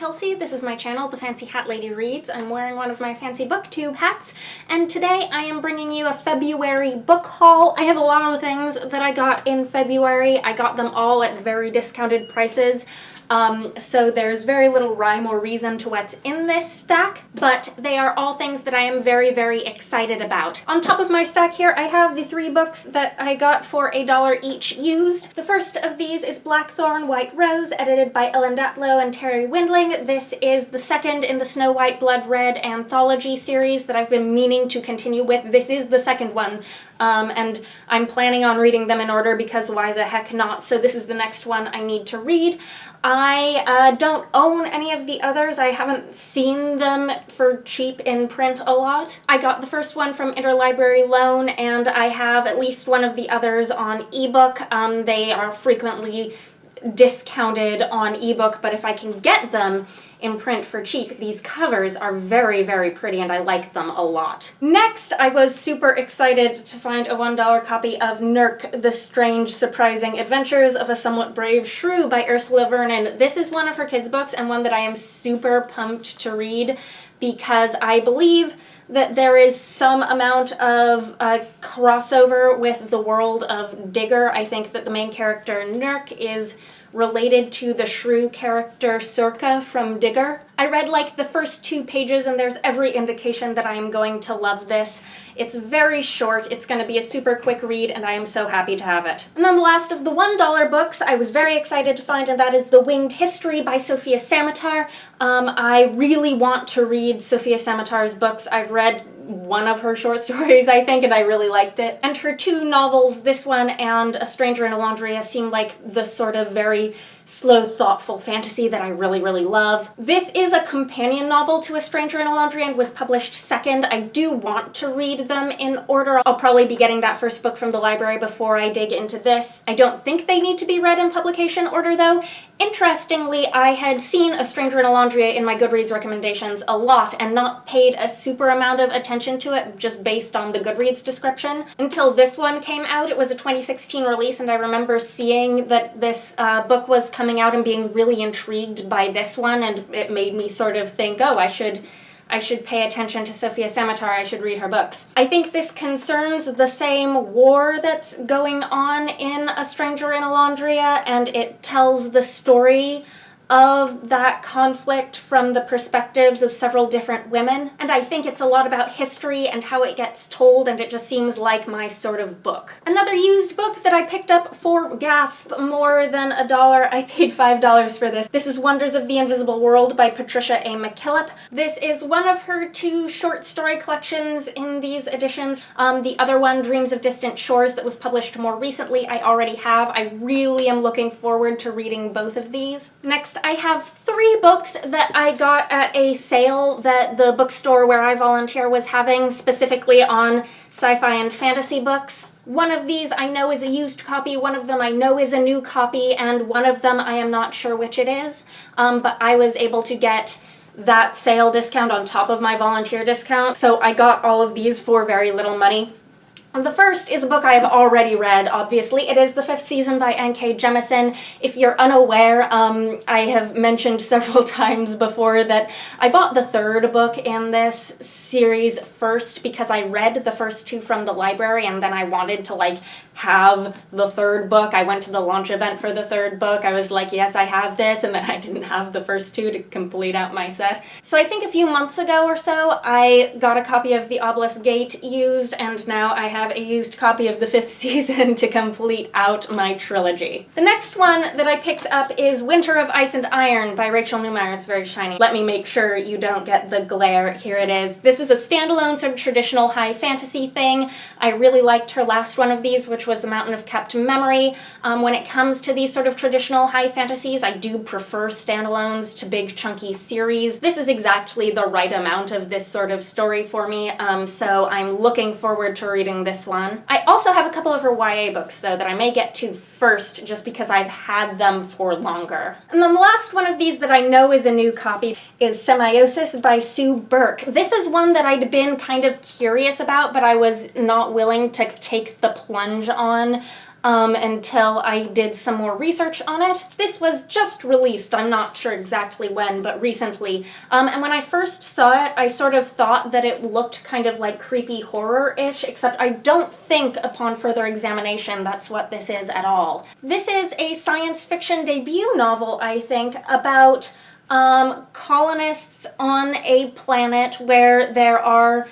Kelsey. This is my channel, The Fancy Hat Lady Reads. I'm wearing one of my fancy booktube hats, and today I am bringing you a February book haul. I have a lot of things that I got in February. I got them all at very discounted prices. So there's very little rhyme or reason to what's in this stack, but they are all things that I am very, very excited about. On top of my stack here, I have the 3 books that I got for $1 each used. The first of these is Blackthorn, White Rose, edited by Datlow and Terri Windling. This is the second in the Snow White, Blood Red anthology series that I've been meaning to continue with. This is the second one, and I'm planning on reading them in order because why the heck not? So this is the next one I need to read. I don't own any of the others. I haven't seen them for cheap in print a lot. I got the first one from Interlibrary Loan, and I have at least one of the others on ebook. They are frequently discounted on ebook, but if I can get them in print for cheap, these covers are very, very pretty and I like them a lot. Next, I was super excited to find a $1 copy of Nurk, The Strange Surprising Adventures of a Somewhat Brave Shrew by Ursula Vernon. This is one of her kids' books and one that I am super pumped to read because I believe that there is some amount of crossover with the world of Digger. I think that the main character, Nurk, is related to the Shrew character Sorka from Digger. I read like the first 2 pages and there's every indication that I am going to love this. It's very short, it's going to be a super quick read, and I am so happy to have it. And then the last of the $1 books I was very excited to find, and that is The Winged History by Sofia Samatar. I really want to read Sofia Samatar's books. I've read one of her short stories, I think, and I really liked it. And her 2 novels, this one and A Stranger in Alondria, seem like the sort of very slow, thoughtful fantasy that I really, really love. This is a companion novel to A Stranger in Alondria and was published second. I do want to read them in order. I'll probably be getting that first book from the library before I dig into this. I don't think they need to be read in publication order, though. Interestingly, I had seen A Stranger in Alondria in my Goodreads recommendations a lot and not paid a super amount of attention to it just based on the Goodreads description until this one came out. It was a 2016 release, and I remember seeing that this book was coming out and being really intrigued by this one, and it made me sort of think, oh, I should pay attention to Sofia Samatar, I should read her books. I think this concerns the same war that's going on in A Stranger in Alondria, and it tells the story of that conflict from the perspectives of several different women. And I think it's a lot about history and how it gets told, and it just seems like my sort of book. Another used book that I picked up for, gasp, more than $1. I paid $5 for this. This is Wonders of the Invisible World by Patricia A. McKillip. This is one of her 2 short story collections in these editions. The other one, Dreams of Distant Shores, that was published more recently, I already have. I really am looking forward to reading both of these. Next, I have 3 books that I got at a sale that the bookstore where I volunteer was having, specifically on sci-fi and fantasy books. One of these I know is a used copy, one of them I know is a new copy, and one of them I am not sure which it is, but I was able to get that sale discount on top of my volunteer discount, so I got all of these for very little money. The first is a book I have already read, obviously. It is The Fifth Season by N.K. Jemisin. If you're unaware, I have mentioned several times before that I bought the 3rd book in this series first because I read the first 2 from the library, and then I wanted to, like, have the 3rd book. I went to the launch event for the 3rd book. I was like, yes, I have this, and then I didn't have the first 2 to complete out my set. So I think a few months ago or so, I got a copy of The Obelisk Gate used, and now I have a used copy of The Fifth Season to complete out my trilogy. The next one that I picked up is Winter of Ice and Iron by Rachel Neumeier. It's very shiny. Let me make sure you don't get the glare. Here it is. This is a standalone sort of traditional high fantasy thing. I really liked her last one of these, which was The Mountain of Kept Memory. When it comes to these sort of traditional high fantasies, I do prefer standalones to big chunky series. This is exactly the right amount of this sort of story for me, so I'm looking forward to reading this one. I also have a couple of her YA books, though, that I may get to first just because I've had them for longer. And then the last one of these that I know is a new copy is Semiosis by Sue Burke. This is one that I'd been kind of curious about, but I was not willing to take the plunge on. until I did some more research on it. This was just released, I'm not sure exactly when, but recently. And when I first saw it, I sort of thought that it looked kind of like creepy horror-ish, except I don't think upon further examination that's what this is at all. This is a science fiction debut novel, I think, about colonists on a planet where there are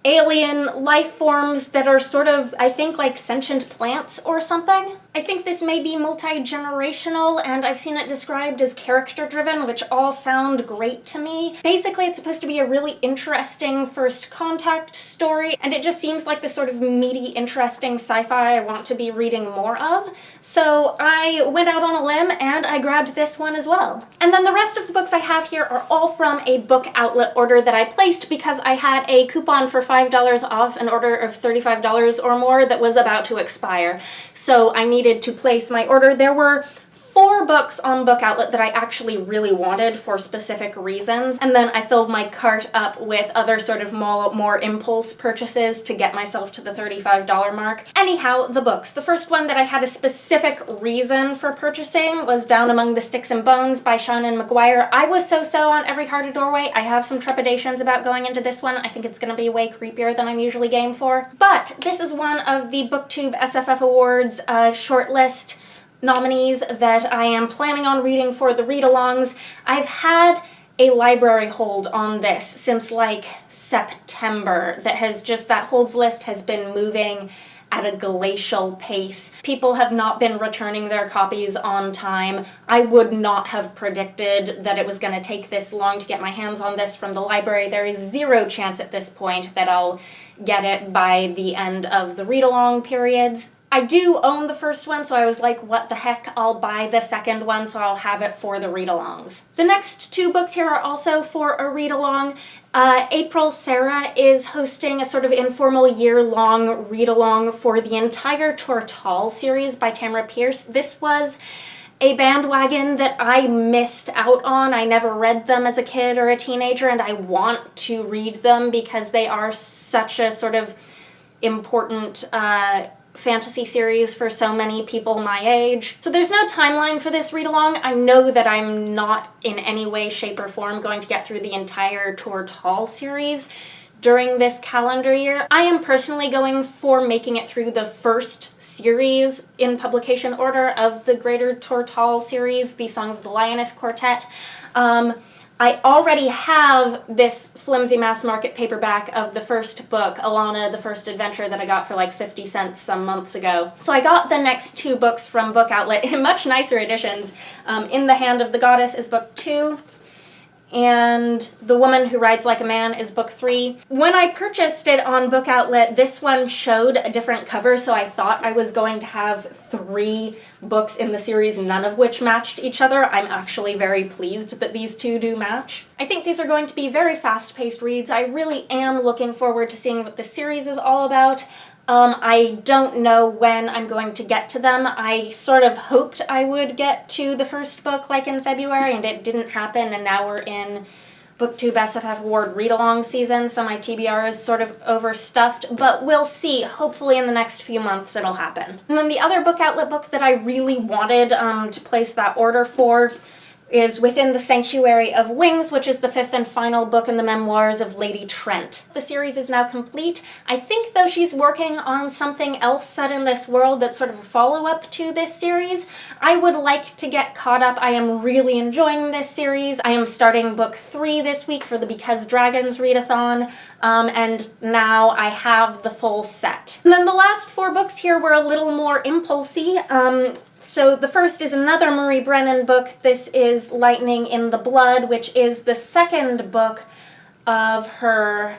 alien life forms that are sort of, I think, like sentient plants or something. I think this may be multi-generational, and I've seen it described as character-driven, which all sound great to me. Basically, it's supposed to be a really interesting first contact story, and it just seems like the sort of meaty, interesting sci-fi I want to be reading more of. So I went out on a limb and I grabbed this one as well. And then the rest of the books I have here are all from a book outlet order that I placed because I had a coupon for $5 off an order of $35 or more that was about to expire. So I needed to place my order. There were 4 books on Book Outlet that I actually really wanted for specific reasons, and then I filled my cart up with other sort of more impulse purchases to get myself to the $35 mark. Anyhow, the books. The first one that I had a specific reason for purchasing was Down Among the Sticks and Bones by Seanan and McGuire. I was so-so on Every Heart a Doorway. I have some trepidations about going into this one. I think it's going to be way creepier than I'm usually game for. But this is one of the BookTube SFF Awards shortlist nominees that I am planning on reading for the read-alongs. I've had a library hold on this since like September that holds list has been moving at a glacial pace. People have not been returning their copies on time. I would not have predicted that it was going to take this long to get my hands on this from the library. There is zero chance at this point that I'll get it by the end of the read-along periods. I do own the first one, so I was like, what the heck, I'll buy the second one, so I'll have it for the read-alongs. The next 2 books here are also for a read-along. April Sarah is hosting a sort of informal year-long read-along for the entire Tortall series by Tamora Pierce. This was a bandwagon that I missed out on. I never read them as a kid or a teenager, and I want to read them because they are such a sort of important fantasy series for so many people my age. So there's no timeline for this read-along. I know that I'm not in any way, shape, or form going to get through the entire Tortall series during this calendar year. I am personally going for making it through the first series in publication order of the Greater Tortall series, the Song of the Lioness Quartet. I already have this flimsy mass market paperback of the first book, Alana, the First Adventure, that I got for like 50 cents some months ago. So I got the next 2 books from Book Outlet in much nicer editions. In the Hand of the Goddess is book 2, and The Woman Who Rides Like a Man is book 3. When I purchased it on Book Outlet, this one showed a different cover, so I thought I was going to have 3 books in the series, none of which matched each other. I'm actually very pleased that these 2 do match. I think these are going to be very fast-paced reads. I really am looking forward to seeing what the series is all about. I don't know when I'm going to get to them. I sort of hoped I would get to the first book like in February, and it didn't happen, and now we're in BookTube SFF Award read-along season, so my TBR is sort of overstuffed, but we'll see. Hopefully in the next few months it'll happen. And then the other Book Outlet book that I really wanted to place that order for is Within the Sanctuary of Wings, which is the 5th and final book in the memoirs of Lady Trent. The series is now complete. I think, though, she's working on something else set in this world that's sort of a follow-up to this series. I would like to get caught up. I am really enjoying this series. I am starting book 3 this week for the Because Dragons readathon, and now I have the full set. And then the last 4 books here were a little more impulsy. So the first is another Marie Brennan book. This is Lightning in the Blood, which is the second book of her...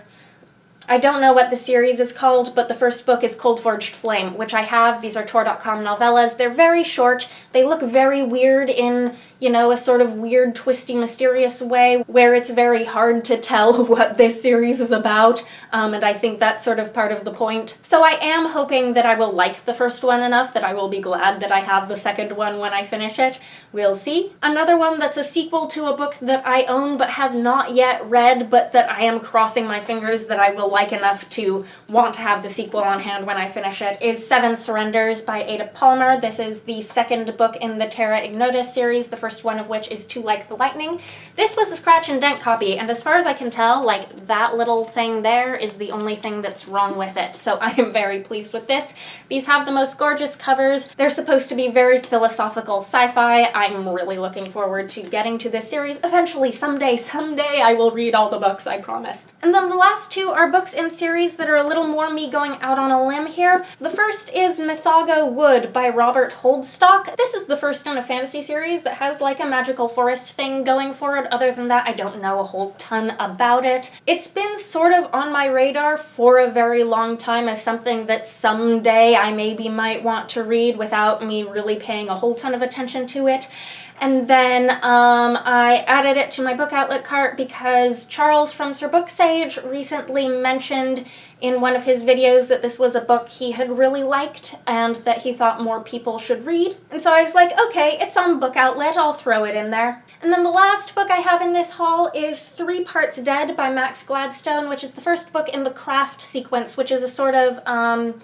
I don't know what the series is called, but the first book is Cold Forged Flame, which I have. These are Tor.com novellas. They're very short. They look very weird in you know, a sort of weird, twisty, mysterious way where it's very hard to tell what this series is about, and I think that's sort of part of the point. So I am hoping that I will like the first one enough that I will be glad that I have the second one when I finish it. We'll see. Another one that's a sequel to a book that I own but have not yet read, but that I am crossing my fingers that I will like enough to want to have the sequel on hand when I finish it, is Seven Surrenders by Ada Palmer. This is the second book in the Terra Ignota series, the first one of which is Too Like the Lightning. This was a scratch and dent copy, and as far as I can tell, like, that little thing there is the only thing that's wrong with it, so I am very pleased with this. These have the most gorgeous covers. They're supposed to be very philosophical sci-fi. I'm really looking forward to getting to this series. Eventually, someday I will read all the books, I promise. And then the last two are books in series that are a little more me going out on a limb here. The first is Mythago Wood by Robert Holdstock. This is the first in a fantasy series that has like a magical forest thing going for it. Other than that, I don't know a whole ton about it. It's been sort of on my radar for a very long time as something that someday I maybe might want to read without me really paying a whole ton of attention to it. And then I added it to my book outlet cart because Charles from Sir Booksage recently mentioned in one of his videos that this was a book he had really liked and that he thought more people should read. And so I was like, okay, it's on book outlet, I'll throw it in there. And then the last book I have in this haul is 3 Parts Dead by Max Gladstone, which is the first book in the Craft sequence, which is a sort of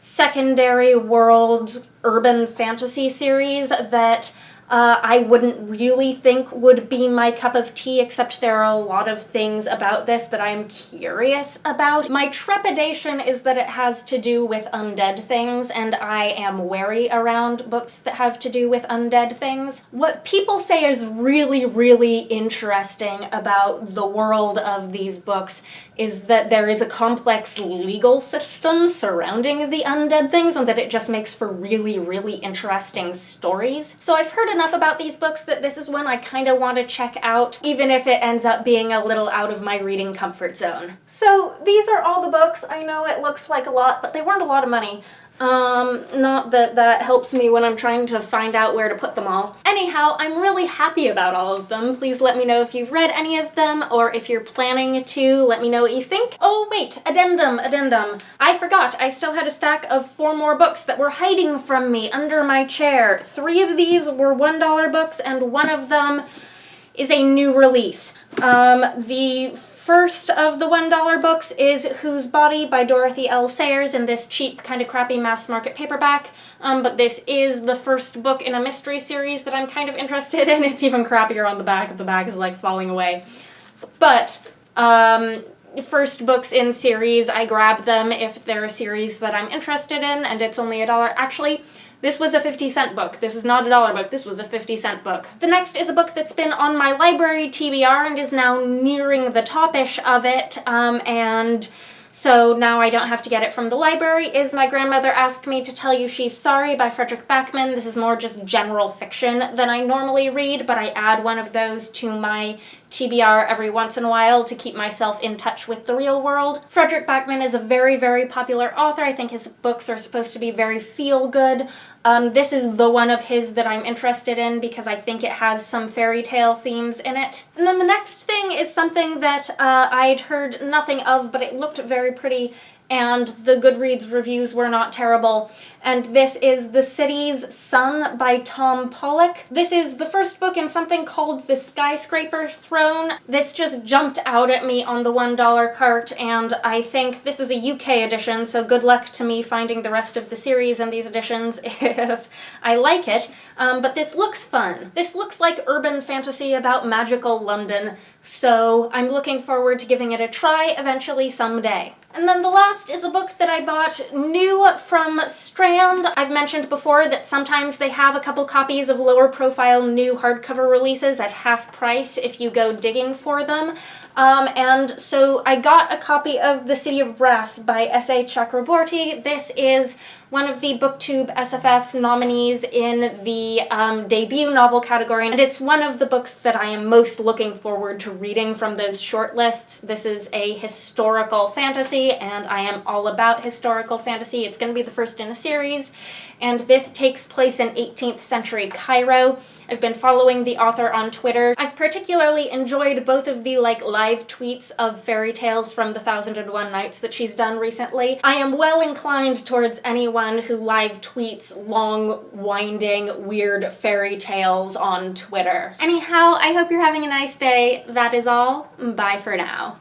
secondary world urban fantasy series that I wouldn't really think would be my cup of tea, except there are a lot of things about this that I'm curious about. My trepidation is that it has to do with undead things, and I am wary around books that have to do with undead things. What people say is really, really interesting about the world of these books is that there is a complex legal system surrounding the undead things, and that it just makes for really, really interesting stories. So I've heard enough about these books that this is one I kind of want to check out, even if it ends up being a little out of my reading comfort zone. So these are all the books. I know it looks like a lot, but they weren't a lot of money. Not that that helps me when I'm trying to find out where to put them all. Anyhow, I'm really happy about all of them. Please let me know if you've read any of them, or if you're planning to, let me know what you think. Oh wait, addendum. I forgot, I still had a stack of 4 more books that were hiding from me under my chair. 3 of these were $1 books, and one of them is a new release. The first of the $1 books is Whose Body by Dorothy L. Sayers in this cheap, kind of crappy mass market paperback. But this is the first book in a mystery series that I'm kind of interested in. It's even crappier on the back. The back is like falling away. But first books in series, I grab them if they're a series that I'm interested in, and it's only $1. Actually, this was a 50-cent book. This is not a $1 book. This was a 50-cent book. The next is a book that's been on my library TBR and is now nearing the top-ish of it, and so now I don't have to get it from the library, is My Grandmother Asked Me to Tell You She's Sorry by Fredrik Backman. This is more just general fiction than I normally read, but I add one of those to my TBR every once in a while to keep myself in touch with the real world. Fredrik Backman is a very, very popular author. I think his books are supposed to be very feel-good. This is the one of his that I'm interested in because I think it has some fairy tale themes in it. And then the next thing is something that I'd heard nothing of, but it looked very pretty, and the Goodreads reviews were not terrible. And this is The City's Son by Tom Pollock. This is the first book in something called The Skyscraper Throne. This just jumped out at me on the $1 cart, and I think this is a UK edition, so good luck to me finding the rest of the series in these editions if I like it. But this looks fun. This looks like urban fantasy about magical London, so I'm looking forward to giving it a try eventually someday. And then the last is a book that I bought new from Strand. I've mentioned before that sometimes they have a couple copies of lower profile new hardcover releases at half price if you go digging for them. And so I got a copy of The City of Brass by S.A. Chakraborty. This is one of the BookTube SFF nominees in the debut novel category, and it's one of the books that I am most looking forward to reading from those shortlists. This is a historical fantasy, and I am all about historical fantasy. It's going to be the first in a series, and this takes place in 18th century Cairo. I've been following the author on Twitter. I've particularly enjoyed both of the live tweets of fairy tales from the 1001 Nights that she's done recently. I am well inclined towards anyone who live tweets long, winding, weird fairy tales on Twitter. Anyhow, I hope you're having a nice day. That is all. Bye for now.